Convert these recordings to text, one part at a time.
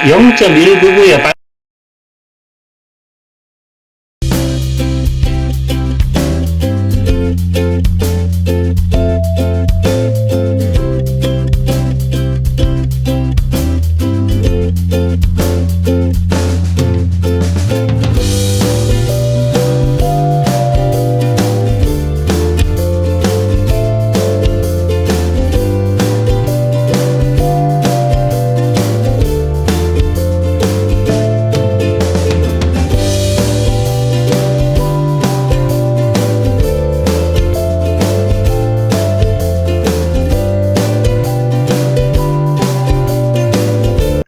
0.199에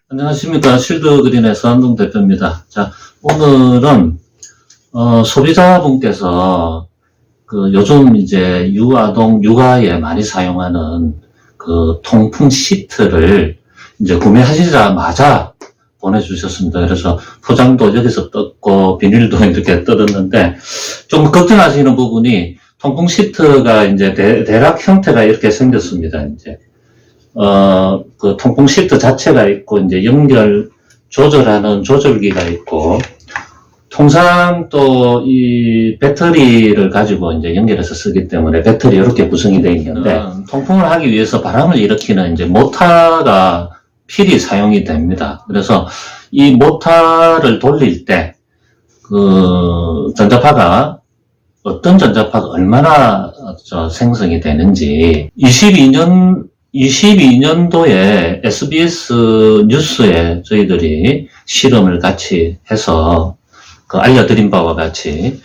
안녕하십니까. 실드그린에서 한동 대표입니다. 자, 오늘은 소비자분께서 요즘 이제 유아동 육아에 많이 사용하는 통풍 시트를 이제 구매하시자마자 보내주셨습니다. 그래서 포장도 여기서 떴고 비닐도 이렇게 뜯었는데 좀 걱정하시는 부분이 통풍 시트가 이제 대략 형태가 이렇게 생겼습니다. 이제 통풍 시트 자체가 있고, 이제 연결 조절하는 조절기가 있고, 통상 또 이 배터리를 가지고 이제 연결해서 쓰기 때문에 배터리 이렇게 구성이 되어 있는데, 통풍을 하기 위해서 바람을 일으키는 이제 모터가 필히 사용이 됩니다. 그래서 이 모터를 돌릴 때, 전자파가 어떤 전자파가 얼마나 생성이 되는지, 22년도에 SBS 뉴스에 저희들이 실험을 같이 해서 알려드린 바와 같이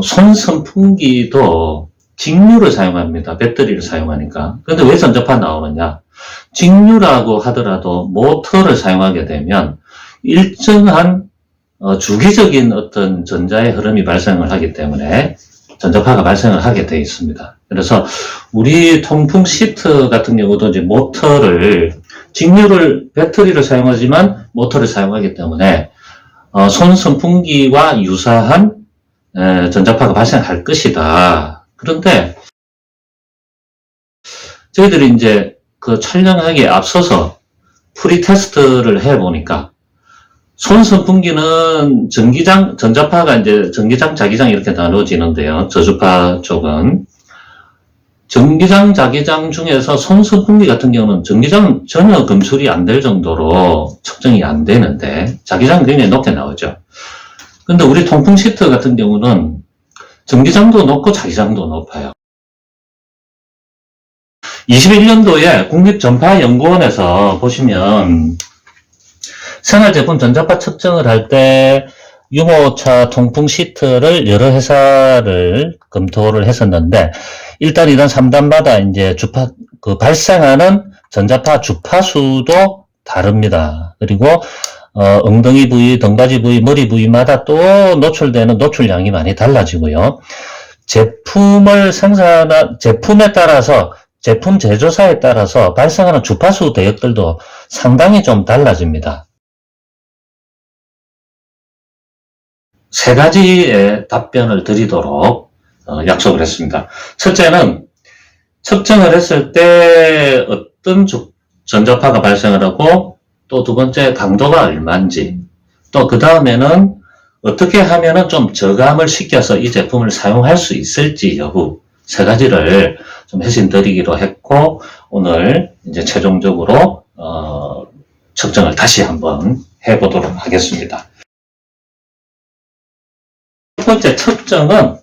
손선풍기도 직류를 사용합니다. 배터리를 사용하니까. 그런데 왜 전자파 나오느냐? 직류라고 하더라도 모터를 사용하게 되면 일정한 주기적인 어떤 전자의 흐름이 발생을 하기 때문에 전자파가 발생을 하게 되어 있습니다. 그래서 우리 통풍 시트 같은 경우도 이제 배터리를 사용하지만 모터를 사용하기 때문에 손선풍기와 유사한 전자파가 발생할 것이다. 그런데 저희들이 이제 촬영하기에 앞서서 프리 테스트를 해보니까 손선풍기는 전자파가 이제 전기장, 자기장 이렇게 나눠지는데요. 저주파 쪽은. 전기장, 자기장 중에서 손선풍기 같은 경우는 전기장은 전혀 검출이 안 될 정도로 측정이 안 되는데, 자기장은 굉장히 높게 나오죠. 근데 우리 통풍 시트 같은 경우는 전기장도 높고 자기장도 높아요. 21년도에 국립전파연구원에서 보시면 생활제품 전자파 측정을 할 때 유모차 통풍 시트를 여러 회사를 검토를 했었는데, 1단, 2단, 3단마다 이제 발생하는 전자파 주파수도 다릅니다. 그리고, 엉덩이 부위, 등받이 부위, 머리 부위마다 또 노출되는 노출량이 많이 달라지고요. 제품에 따라서, 제품 제조사에 따라서 발생하는 주파수 대역들도 상당히 좀 달라집니다. 세 가지의 답변을 드리도록 약속을 했습니다. 첫째는 측정을 했을 때 어떤 전자파가 발생을 하고, 또 두 번째 강도가 얼마인지, 또 그 다음에는 어떻게 하면은 좀 저감을 시켜서 이 제품을 사용할 수 있을지 여부, 세 가지를 좀 말씀드리기로 했고, 오늘 이제 최종적으로 측정을 다시 한번 해보도록 하겠습니다. 첫 번째 측정은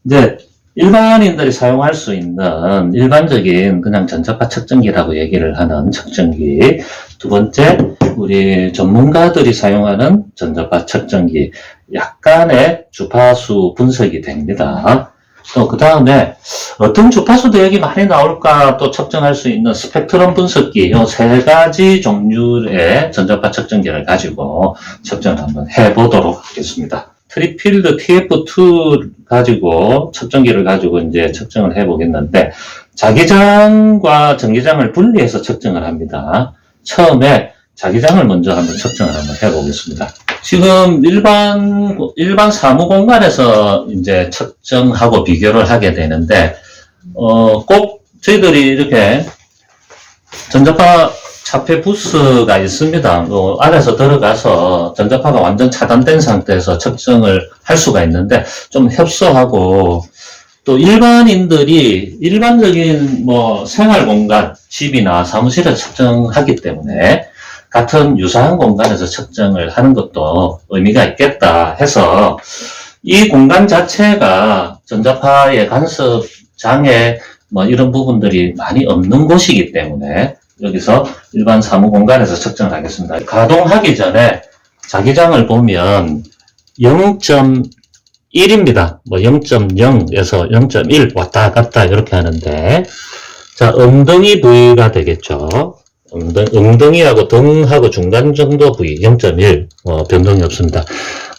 이제 일반인들이 사용할 수 있는 일반적인 그냥 전자파 측정기라고 얘기를 하는 측정기. 두 번째, 우리 전문가들이 사용하는 전자파 측정기. 약간의 주파수 분석이 됩니다. 또 그 다음에 어떤 주파수 대역이 많이 나올까 또 측정할 수 있는 스펙트럼 분석기. 이 세 가지 종류의 전자파 측정기를 가지고 측정을 한번 해보도록 하겠습니다. 트리필드 TF2 가지고 측정기를 가지고 이제 측정을 해보겠는데, 자기장과 전기장을 분리해서 측정을 합니다. 처음에 자기장을 먼저 한번 측정을 한번 해보겠습니다. 지금 일반 사무 공간에서 이제 측정하고 비교를 하게 되는데, 꼭 저희들이 이렇게 전자파 차폐 부스가 있습니다. 안에서 들어가서 전자파가 완전 차단된 상태에서 측정을 할 수가 있는데 좀 협소하고 또 일반인들이 일반적인 뭐 생활 공간, 집이나 사무실에서 측정하기 때문에 같은 유사한 공간에서 측정을 하는 것도 의미가 있겠다 해서 이 공간 자체가 전자파의 간섭 장애 뭐 이런 부분들이 많이 없는 곳이기 때문에 여기서 일반 사무 공간에서 측정을 하겠습니다. 가동하기 전에 자기장을 보면 0.1입니다. 뭐 0.0에서 0.1 왔다 갔다 이렇게 하는데, 자, 엉덩이 부위가 되겠죠. 엉덩이하고 등하고 중간 정도 부위 0.1 변동이 없습니다.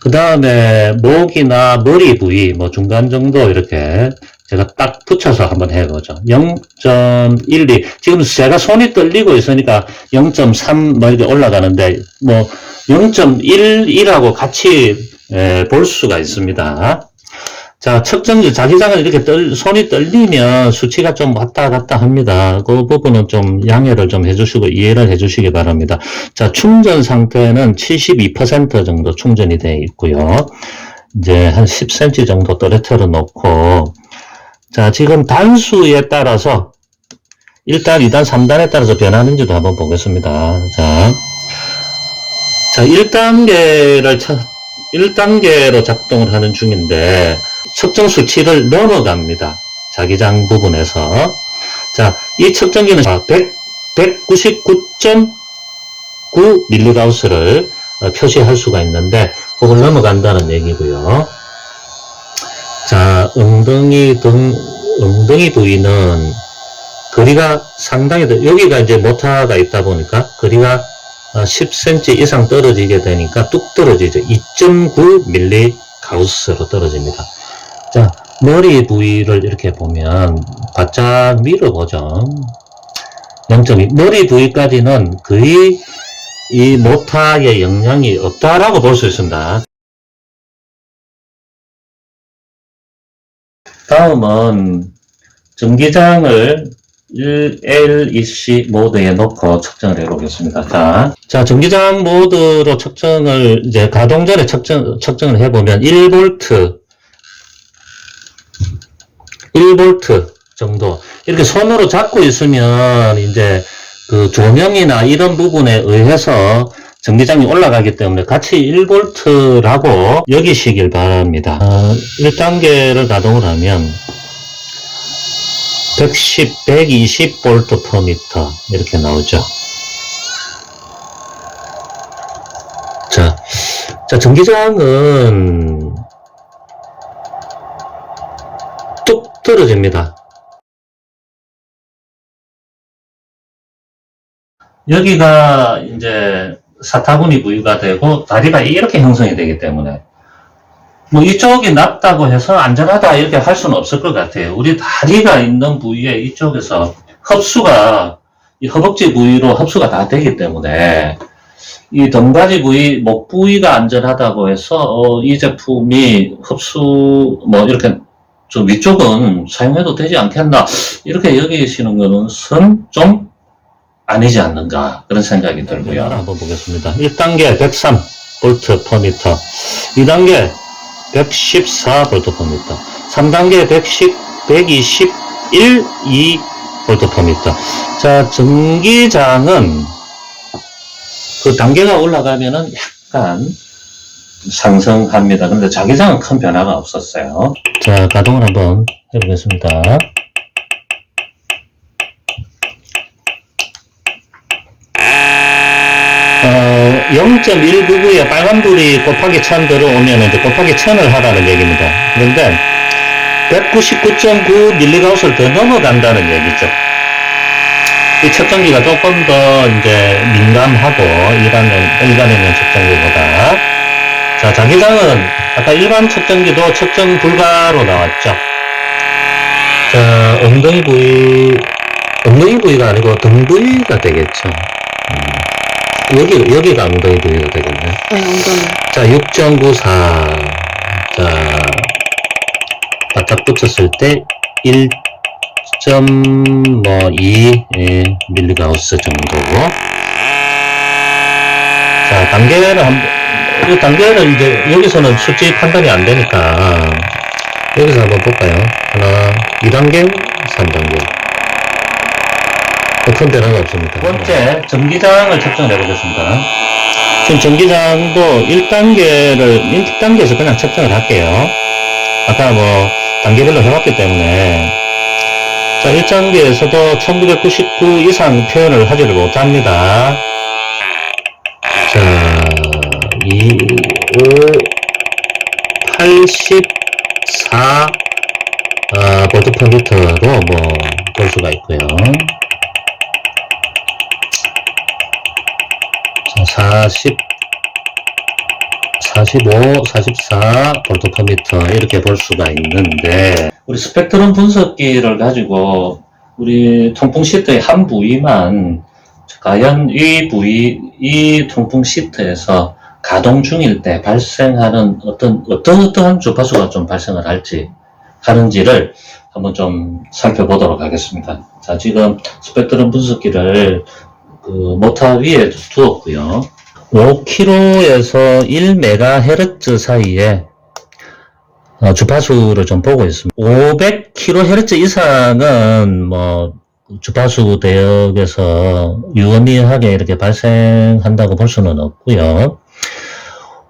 그 다음에 목이나 머리 부위 뭐 중간 정도 이렇게 제가 딱 붙여서 한번 해보죠. 0.12 지금 제가 손이 떨리고 있으니까 0.3 뭐 이렇게 올라가는데 뭐 0.11하고 같이 볼 수가 있습니다. 자, 측정기 자기장을 이렇게 손이 떨리면 수치가 좀 왔다 갔다 합니다. 그 부분은 좀 양해를 좀 해주시고 이해를 해주시기 바랍니다. 자, 충전 상태는 72% 정도 충전이 되어 있고요. 이제 한 10cm 정도 떨어뜨려 놓고, 자, 지금 단수에 따라서 1단, 2단, 3단에 따라서 변하는지도 한번 보겠습니다. 자, 1단계로 작동을 하는 중인데 측정 수치를 넘어갑니다. 자기장 부분에서. 자, 이 측정기는 199.9mHz를 표시할 수가 있는데 그걸 넘어간다는 얘기고요. 자, 엉덩이 부위는 거리가 상당히 여기가 이제 모타가 있다 보니까 거리가 10cm 이상 떨어지게 되니까 뚝 떨어지죠. 2.9mHz로 떨어집니다. 자, 머리 부위를 이렇게 보면 바짝 밀어보죠. 0.2. 머리 부위까지는 거의 이 모타의 영향이 없다라고 볼 수 있습니다. 다음은 전기장을 LEC 모드에 놓고 측정을 해보겠습니다. 자, 전기장 모드로 측정을, 이제 가동 전에 측정을 해보면 1V 정도. 이렇게 손으로 잡고 있으면 이제 그 조명이나 이런 부분에 의해서 전기장이 올라가기 때문에 같이 1V라고 여기시길 바랍니다. 1단계를 가동을 하면 120V/m 이렇게 나오죠. 자, 전기장은 뚝 떨어집니다. 여기가 이제 사타구니 부위가 되고 다리가 이렇게 형성이 되기 때문에 뭐 이쪽이 낮다고 해서 안전하다 이렇게 할 수는 없을 것 같아요. 우리 다리가 있는 부위에 이쪽에서 흡수가 이 허벅지 부위로 흡수가 다 되기 때문에 이 등받이 부위, 목 부위가 안전하다고 해서 이 제품이 흡수 뭐 이렇게 좀 위쪽은 사용해도 되지 않겠나 이렇게 여기시는 것은 좀 아니지 않는가 그런 생각이 들고요. 한번 보겠습니다. 1단계 103V/m, 2단계 114V/m, 3단계 121V/m. 자, 전기장은 그 단계가 올라가면은 약간 상승합니다. 근데 자기장은 큰 변화가 없었어요. 자, 가동을 한번 해보겠습니다. 0.199에 빨간불이 곱하기 1000 들어오면 이제 곱하기 1000을 하라는 얘기입니다. 그런데 199.9mHz를 더 넘어간다는 얘기죠. 이 측정기가 조금 더 이제 민감하고 일반적인 측정기보다. 자, 자기장은 아까 일반 측정기도 측정 불가로 나왔죠. 자, 엉덩이 부위가 아니고 등 부위가 되겠죠. 여기가 엉덩이 부위가 되겠네. 네, 엉덩이. 자, 6.94. 자, 바짝 붙였을 때 1.2 mHz 정도. 자, 이 단계를 이제 여기서는 솔직히 판단이 안 되니까 여기서 한번 볼까요? 하나, 2단계, 3단계. 큰 변화가 없습니다. 두 번째, 전기장을 측정해 보겠습니다. 지금 전기장도 1단계에서 그냥 측정을 할게요. 아까 뭐, 단계별로 해왔기 때문에. 자, 1단계에서도 1999 이상 표현을 하지를 못합니다. 자, 2, 5, 84, 볼트 퍼 미터로 뭐, 볼 수가 있고요. 40, 45, 44 볼트 퍼 미터 이렇게 볼 수가 있는데 우리 스펙트럼 분석기를 가지고 우리 통풍 시트의 한 부위만 과연 이 통풍 시트에서 가동 중일 때 발생하는 어떠한 주파수가 좀 발생을 하는지를 한번 좀 살펴보도록 하겠습니다. 자, 지금 스펙트럼 분석기를 모터 위에 두었고요. 5kH에서 1MHz 사이에 주파수를 좀 보고 있습니다. 500kHz 이상은 뭐 주파수 대역에서 유의미하게 이렇게 발생한다고 볼 수는 없고요.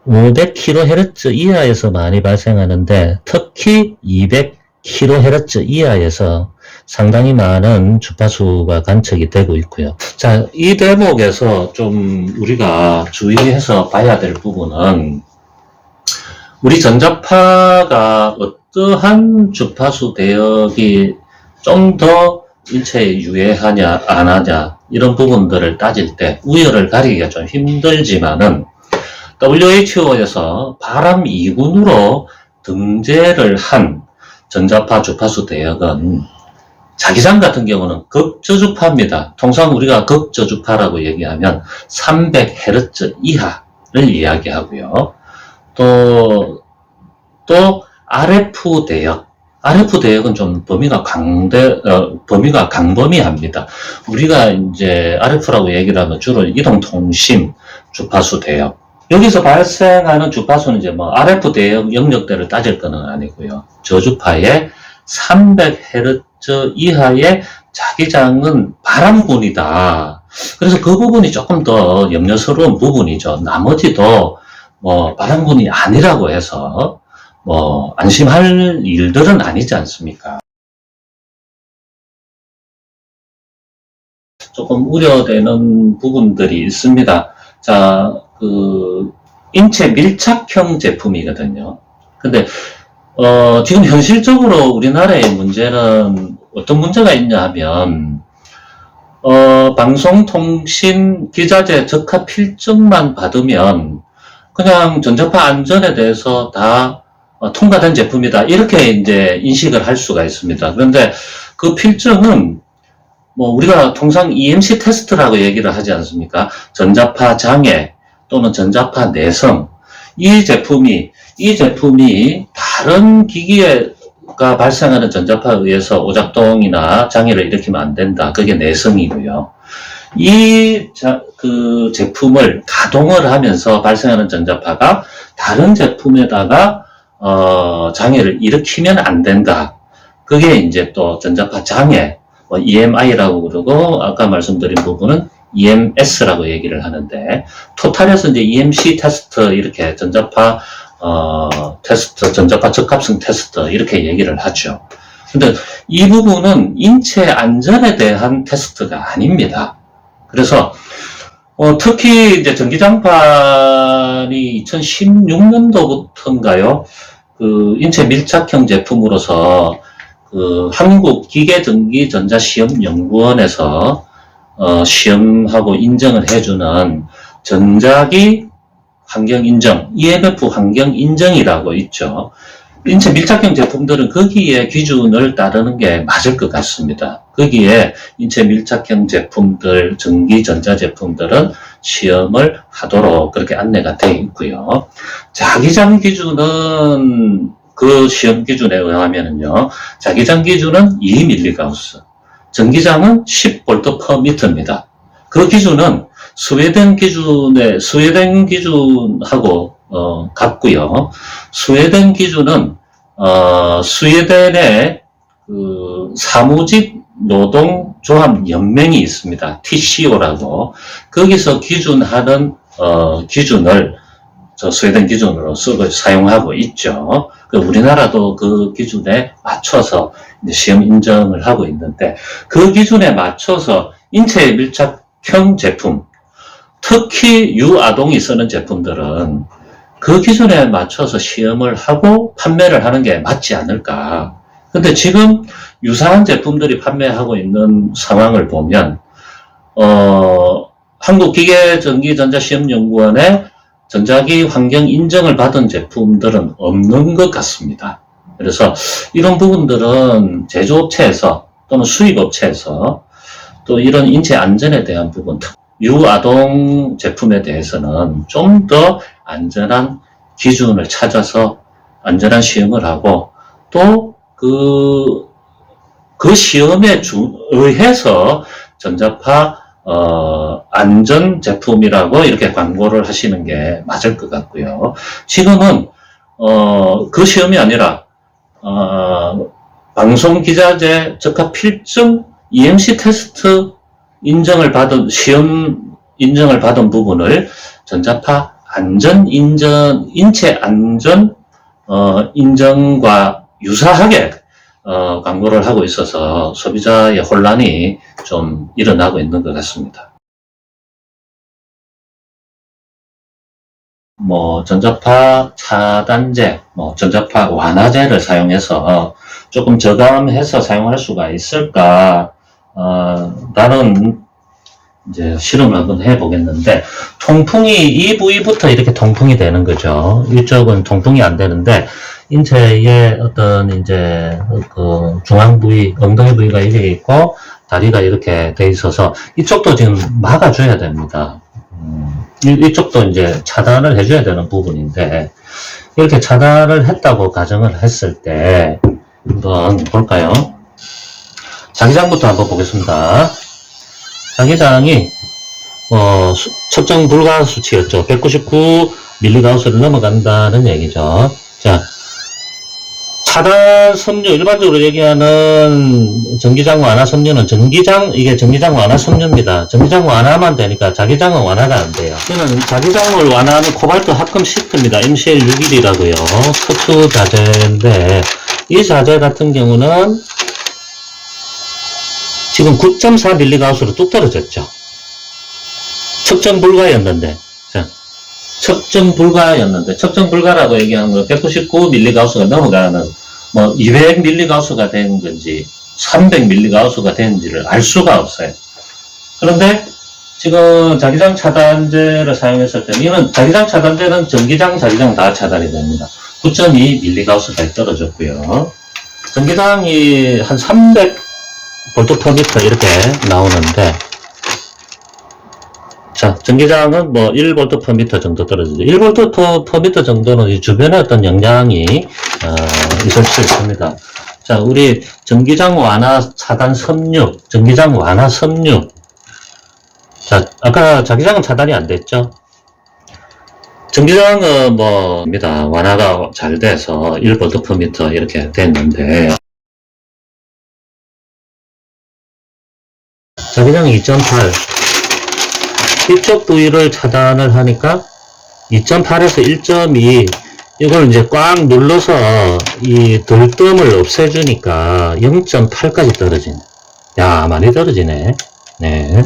500kHz 이하에서 많이 발생하는데 특히 200kHz 이하에서 상당히 많은 주파수가 관측이 되고 있고요. 자, 이 대목에서 좀 우리가 주의해서 봐야 될 부분은 우리 전자파가 어떠한 주파수 대역이 좀 더 인체에 유해하냐 안 하냐 이런 부분들을 따질 때 우열을 가리기가 좀 힘들지만은 WHO에서 바람 2군으로 등재를 한 전자파 주파수 대역은 자기장 같은 경우는 극저주파입니다. 통상 우리가 극저주파라고 얘기하면 300Hz 이하를 이야기하고요. 또 RF 대역. RF 대역은 좀 범위가 강범위합니다. 우리가 이제 RF라고 얘기를 하면 주로 이동통신 주파수 대역. 여기서 발생하는 주파수는 이제 뭐 RF 대역 영역대를 따질 거는 아니고요. 저주파의 300Hz 이하의 자기장은 바람군이다. 그래서 그 부분이 조금 더 염려스러운 부분이죠. 나머지도 뭐 바람군이 아니라고 해서 뭐 안심할 일들은 아니지 않습니까? 조금 우려되는 부분들이 있습니다. 자, 인체 밀착형 제품이거든요. 근데 지금 현실적으로 우리나라의 문제는 어떤 문제가 있냐 하면 방송통신 기자재 적합 필증만 받으면 그냥 전자파 안전에 대해서 다 통과된 제품이다 이렇게 이제 인식을 할 수가 있습니다. 그런데 그 필증은 뭐 우리가 통상 EMC 테스트라고 얘기를 하지 않습니까? 전자파 장애 또는 전자파 내성 이 제품이 다른 기기가 발생하는 전자파에 의해서 오작동이나 장애를 일으키면 안 된다. 그게 내성이고요. 그 제품을 가동을 하면서 발생하는 전자파가 다른 제품에다가 장애를 일으키면 안 된다. 그게 이제 또 전자파 장애, 뭐 EMI라고 그러고 아까 말씀드린 부분은 EMS라고 얘기를 하는데 토탈에서 이제 EMC 테스트 이렇게 전자파 테스트, 전자파 적합성 테스트 이렇게 얘기를 하죠. 근데 이 부분은 인체 안전에 대한 테스트가 아닙니다. 그래서 특히 이제 전기장판이 2016년도부터인가요? 그 인체 밀착형 제품으로서 그 한국기계전기전자시험연구원에서 시험하고 인정을 해주는 전자기 환경인정, EMF 환경인정이라고 있죠. 인체 밀착형 제품들은 거기에 기준을 따르는 게 맞을 것 같습니다. 거기에 인체 밀착형 제품들, 전기 전자 제품들은 시험을 하도록 그렇게 안내가 되어 있고요. 자기장 기준은 그 시험 기준에 의하면은요, 자기장 기준은 2mgauss, 전기장은 10V/m입니다. 그 기준은 스웨덴 기준하고 같고요. 스웨덴 기준은 스웨덴의 그 사무직 노동조합 연맹이 있습니다. TCO라고. 거기서 기준하는 기준을 스웨덴 기준으로 사용하고 있죠. 우리나라도 그 기준에 맞춰서 이제 시험 인정을 하고 있는데, 그 기준에 맞춰서 인체 밀착형 제품, 특히 유아동이 쓰는 제품들은 그 기준에 맞춰서 시험을 하고 판매를 하는 게 맞지 않을까. 근데 지금 유사한 제품들이 판매하고 있는 상황을 보면, 한국기계전기전자시험연구원의 전자기 환경 인정을 받은 제품들은 없는 것 같습니다. 그래서 이런 부분들은 제조업체에서 또는 수입업체에서 또 이런 인체 안전에 대한 부분, 유아동 제품에 대해서는 좀 더 안전한 기준을 찾아서 안전한 시험을 하고, 또 그 시험에 의해서 전자파 안전 제품이라고 이렇게 광고를 하시는 게 맞을 것 같고요. 지금은 그 시험이 아니라 방송기자재 적합 필증 EMC 테스트 인정을 받은 시험 인정을 받은 부분을 전자파 안전 인정, 인체 안전 인정과 유사하게 광고를 하고 있어서 소비자의 혼란이 좀 일어나고 있는 것 같습니다. 전자파 차단제, 전자파 완화제를 사용해서 조금 저감해서 사용할 수가 있을까? 나는 이제 실험을 한번 해보겠는데, 통풍이 이 부위부터 이렇게 통풍이 되는 거죠. 이쪽은 통풍이 안 되는데, 인체의 어떤 이제 그 중앙 부위, 엉덩이 부위가 이렇게 있고 다리가 이렇게 돼 있어서 이쪽도 지금 막아줘야 됩니다. 이쪽도 이제 차단을 해줘야 되는 부분인데, 이렇게 차단을 했다고 가정을 했을 때 한번 볼까요? 자기장부터 한번 보겠습니다. 자기장이 측정 불가 수치였죠. 199mgauss를 넘어간다는 얘기죠. 자, 차단 섬유, 일반적으로 얘기하는 전기장 완화 섬유는 이게 전기장 완화 섬유입니다. 전기장 완화만 되니까 자기장은 완화가 안 돼요. 이거는 자기장을 완화하는 코발트 합금 시트입니다. MCL61이라고요. 특수 자재인데, 이 자재 같은 경우는 지금 9.4mgauss로 뚝 떨어졌죠. 측정 불가였는데, 측정 불가라고 얘기하는 거 199mgauss가 넘어가는 200mgauss가 된 건지 300mgauss가 된지를 알 수가 없어요. 그런데 지금 자기장 차단제를 사용했을 때는, 이는 자기장 차단제는 전기장, 자기장 다 차단이 됩니다. 9.2mgauss까지 떨어졌고요. 전기장이 한 300V/m 이렇게 나오는데, 자, 전기장은 1V/m 정도 떨어지죠. 1V/m 정도는 이 주변에 어떤 영향이 있을 수 있습니다. 자, 우리 전기장 완화 차단 섬유, 전기장 완화 섬유. 자, 아까 자기장은 차단이 안 됐죠. 전기장은 완화가 잘 돼서 1V/m 이렇게 됐는데, 자기장이 2.8. 이쪽 부위를 차단을 하니까 2.8에서 1.2, 이걸 이제 꽉 눌러서 이 들뜸을 없애주니까 0.8까지 떨어지네. 야, 많이 떨어지네. 네.